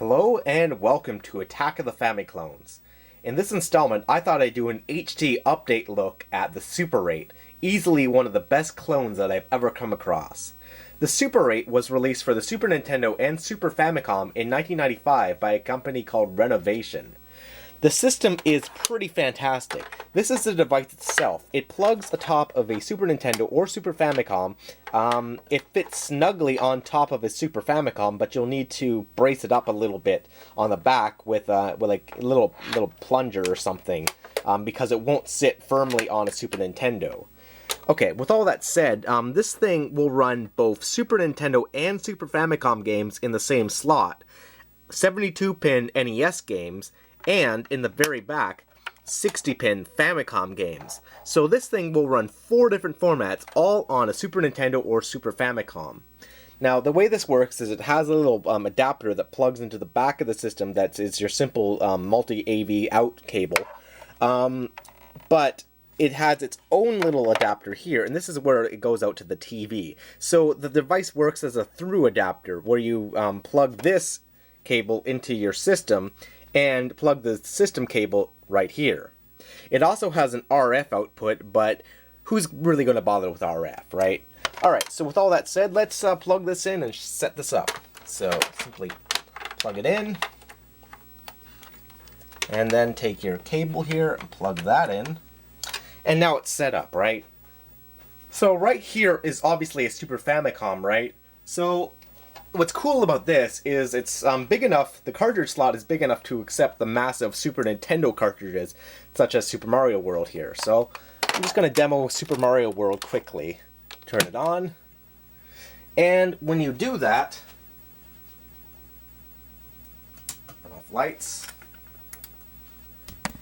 Hello and welcome to Attack of the Famiclones. In this installment, I thought I'd do an HD update look at the Super 8, easily one of the best clones that I've ever come across. The Super 8 was released for the Super Nintendo and Super Famicom in 1995 by a company called Renovation. The system is pretty fantastic. This is the device itself. It plugs atop of a Super Nintendo or Super Famicom. It fits snugly on top of a Super Famicom, but you'll need to brace it up a little bit on the back with like a little plunger or something, because it won't sit firmly on a Super Nintendo. Okay, with all that said, this thing will run both Super Nintendo and Super Famicom games in the same slot, 72-pin NES games, and in the very back, 60-pin Famicom games. So this thing will run 4 different formats, all on a Super Nintendo or Super Famicom. Now, the way this works is it has a little adapter that plugs into the back of the system that is your simple multi-AV out cable. But it has its own little adapter here, and this is where it goes out to the TV. So the device works as a through adapter, where you plug this cable into your system, and plug the system cable right here. It also has an RF output, but who's really going to bother with RF, right? Alright, so with all that said, let's plug this in and set this up. So simply plug it in, and then take your cable here and plug that in. And now it's set up, right? So right here is obviously a Super Famicom, right? So what's cool about this is it's big enough, the cartridge slot is big enough to accept the massive Super Nintendo cartridges, such as Super Mario World here. So I'm just going to demo Super Mario World quickly. Turn it on. And when you do that, turn off lights.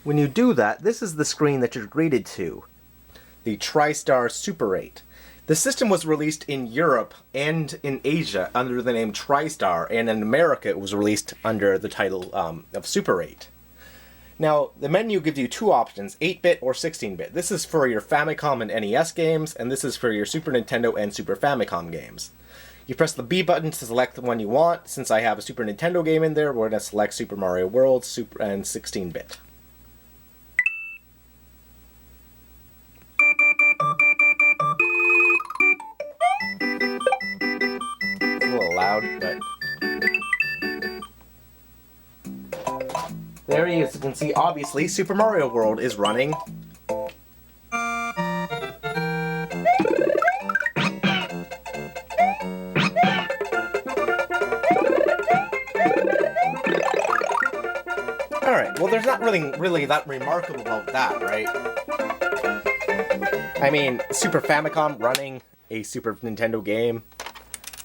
When you do that, this is the screen that you're greeted to, the TriStar Super 8. The system was released in Europe and in Asia under the name TriStar, and in America it was released under the title of Super 8. Now, the menu gives you 2 options, 8-bit or 16-bit. This is for your Famicom and NES games, and this is for your Super Nintendo and Super Famicom games. You press the B button to select the one you want. Since I have a Super Nintendo game in there, we're going to select Super Mario World and 16-bit. Loud, but there he is. You can see, obviously, Super Mario World is running. Alright, well, there's not really that remarkable about that, right? I mean, Super Famicom running a Super Nintendo game.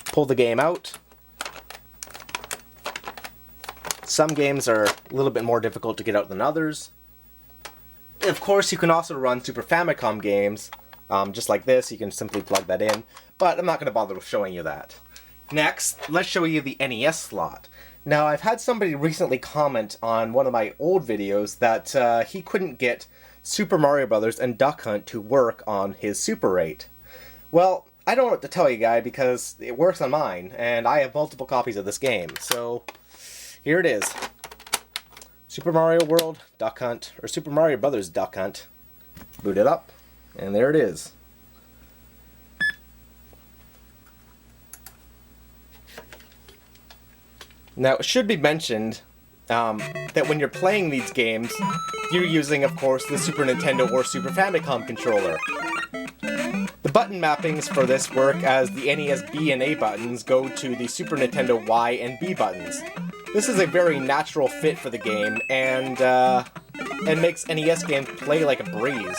Pull the game out. Some games are a little bit more difficult to get out than others. Of course, you can also run Super Famicom games, just like this. You can simply plug that in, but I'm not going to bother with showing you that. Next, let's show you the NES slot. Now, I've had somebody recently comment on one of my old videos that he couldn't get Super Mario Bros. And Duck Hunt to work on his Super 8. Well, I don't know what to tell you, guy, because it works on mine, and I have multiple copies of this game. So, here it is. Super Mario World, Duck Hunt, or Super Mario Brothers Duck Hunt. Boot it up, and there it is. Now, it should be mentioned that when you're playing these games, you're using, of course, the Super Nintendo or Super Famicom controller. The button mappings for this work as the NES B and A buttons go to the Super Nintendo Y and B buttons. This is a very natural fit for the game, and makes NES games play like a breeze.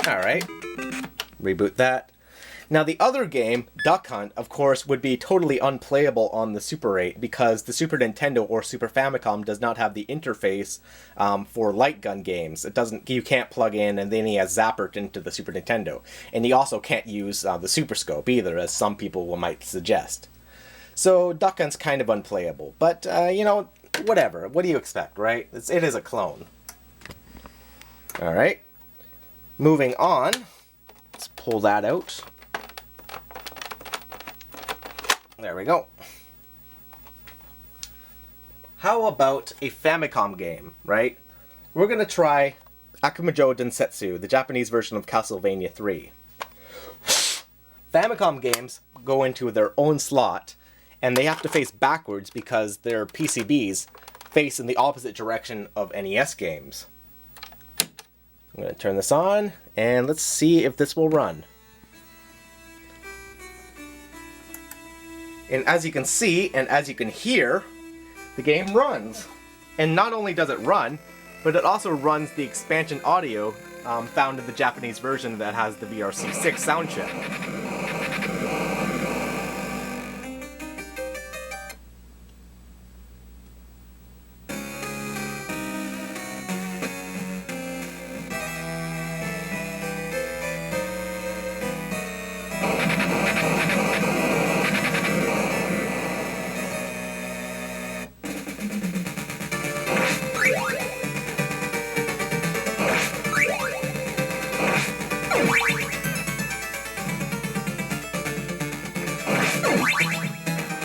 Alright, reboot that. Now, the other game, Duck Hunt, of course, would be totally unplayable on the Super 8 because the Super Nintendo or Super Famicom does not have the interface for light gun games. It doesn't. You can't plug in and then he has Zapper into the Super Nintendo. And you also can't use the Super Scope either, as some people might suggest. So Duck Hunt's kind of unplayable. But, you know, whatever. What do you expect, right? It is a clone. Alright. Moving on let's pull that out. There we go. How about a Famicom game, right? We're going to try Akumajo Densetsu, the Japanese version of Castlevania 3. Famicom games go into their own slot, and they have to face backwards because their PCBs face in the opposite direction of NES games. I'm going to turn this on, and let's see if this will run. And as you can see, and as you can hear, the game runs. And not only does it run, but it also runs the expansion audio found in the Japanese version that has the VRC6 sound chip.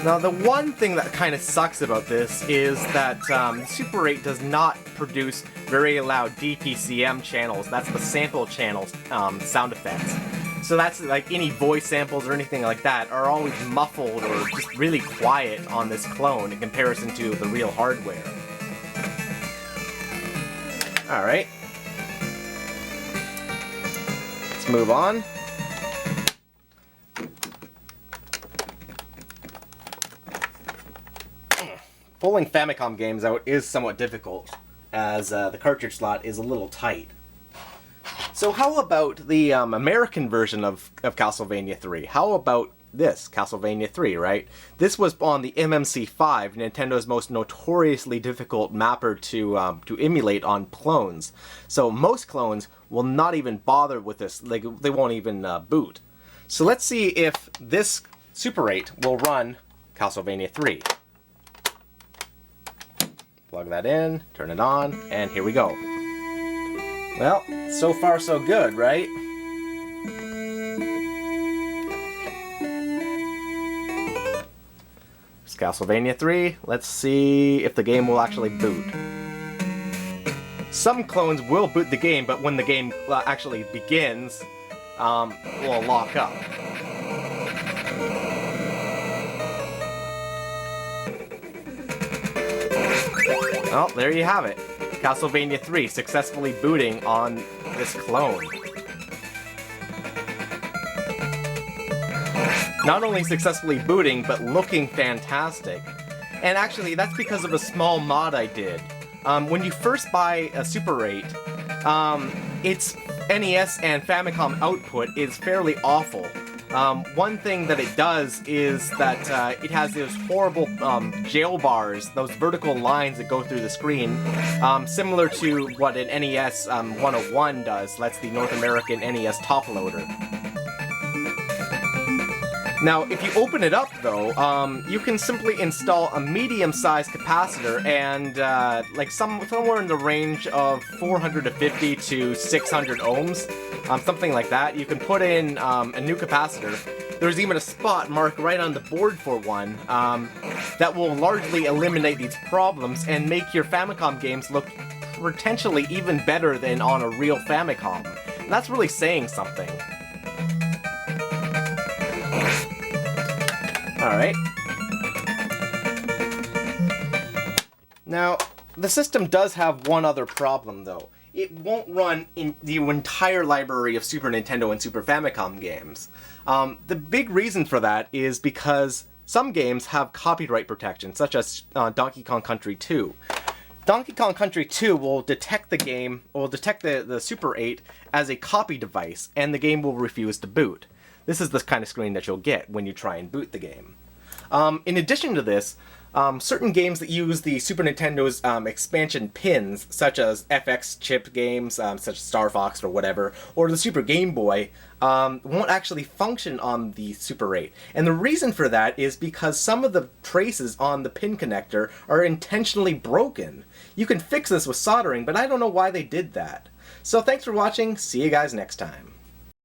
Now, the one thing that kind of sucks about this is that Super 8 does not produce very loud DPCM channels. That's the sample channels sound effects. So that's like any voice samples or anything like that are always muffled or just really quiet on this clone in comparison to the real hardware. Alright. Let's move on. Pulling Famicom games out is somewhat difficult, as the cartridge slot is a little tight. So how about the American version of Castlevania 3? How about this, Castlevania 3, right? This was on the MMC5, Nintendo's most notoriously difficult mapper to emulate on clones. So most clones will not even bother with this, they won't even boot. So let's see if this Super 8 will run Castlevania 3. Plug that in, turn it on, and here we go. Well, so far so good, right? It's Castlevania 3. Let's see if the game will actually boot. Some clones will boot the game, but when the game actually begins, will lock up. Well, there you have it. Castlevania 3 successfully booting on this clone. Not only successfully booting, but looking fantastic. And actually, that's because of a small mod I did. When you first buy a Super 8, its NES and Famicom output is fairly awful. One thing that it does is that it has those horrible jail bars, those vertical lines that go through the screen, similar to what an NES 101 does. That's the North American NES top loader. Now, if you open it up, though, you can simply install a medium-sized capacitor and, like, somewhere in the range of 450 to 600 ohms, something like that. You can put in a new capacitor. There's even a spot marked right on the board for one that will largely eliminate these problems and make your Famicom games look potentially even better than on a real Famicom. And that's really saying something. Alright. Now, the system does have one other problem, though. It won't run in the entire library of Super Nintendo and Super Famicom games. The big reason for that is because some games have copyright protection, such as Donkey Kong Country 2. Donkey Kong Country 2 will detect the game, will detect the Super 8 as a copy device, and the game will refuse to boot. This is the kind of screen that you'll get when you try and boot the game. In addition to this, certain games that use the Super Nintendo's expansion pins, such as FX chip games, such as Star Fox or whatever, or the Super Game Boy, won't actually function on the Super 8. And the reason for that is because some of the traces on the pin connector are intentionally broken. You can fix this with soldering, but I don't know why they did that. So thanks for watching, see you guys next time.